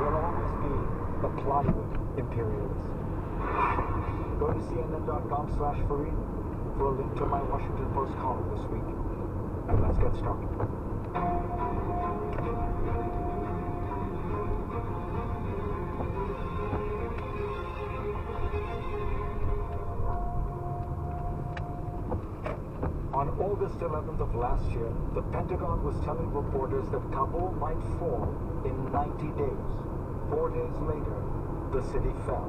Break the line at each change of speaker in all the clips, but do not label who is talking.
There'll always be the plywood imperialists. Go to CNN.com/Fareed for a link to my Washington Post column this week. And let's get started. On August 11th of last year, the Pentagon was telling reporters that Kabul might fall in 90 days. 4 days later, the city fell.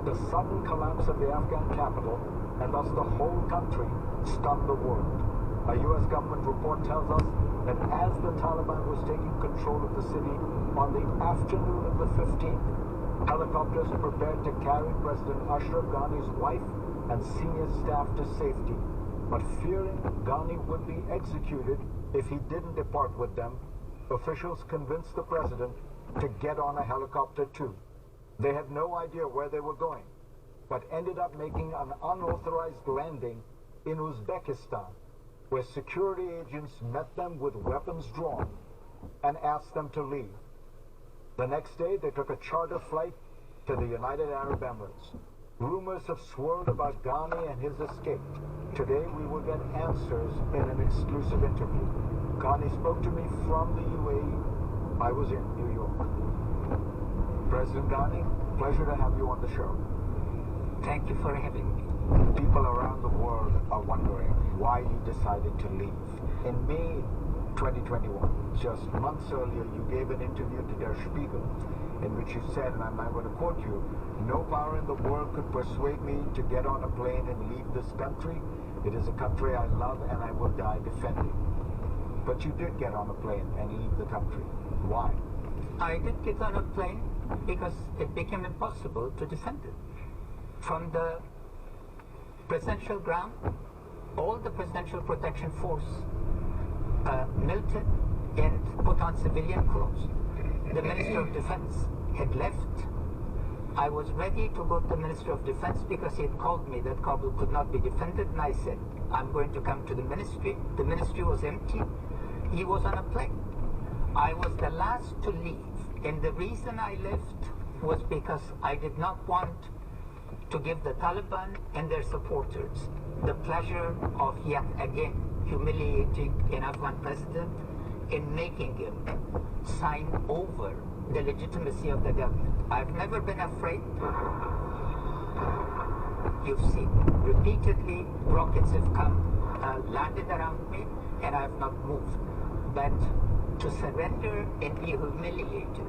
The sudden collapse of the Afghan capital, and thus the whole country, stunned the world. A U.S. government report tells us that as the Taliban was taking control of the city on the afternoon of the 15th, helicopters prepared to carry President Ashraf Ghani's wife and senior staff to safety. But fearing Ghani would be executed if he didn't depart with them, officials convinced the president to get on a helicopter too. They had no idea where they were going, but ended up making an unauthorized landing in Uzbekistan, where security agents met them with weapons drawn and asked them to leave. The next day, they took a charter flight to the United Arab Emirates. Rumors have swirled about Ghani and his escape. Today, we will get answers in an exclusive interview. Ghani spoke to me from the UAE. I was in New York. President Ghani, pleasure to have you on the show.
Thank you for having me.
People around the world are wondering why you decided to leave. In May 2021, just months earlier, you gave an interview to Der Spiegel in which you said, and I'm going to quote you, "No power in the world could persuade me to get on a plane and leave this country. It is a country I love and I will die defending." But you did get on a plane and leave the country. Why?
I did get on a plane because it became impossible to defend it. From the presidential ground, all the presidential protection force melted and put on civilian clothes. The Minister of Defense had left. I was ready to go to the Minister of Defense because he had called me that Kabul could not be defended, and I said, I'm going to come to the ministry. The ministry was empty. He was on a plane. I was the last to leave, and the reason I left was because I did not want to give the Taliban and their supporters the pleasure of yet again humiliating an Afghan president in making him sign over the legitimacy of the government. I've never been afraid. You've seen repeatedly rockets have come, landed around me, and I have not moved. But to surrender and be humiliated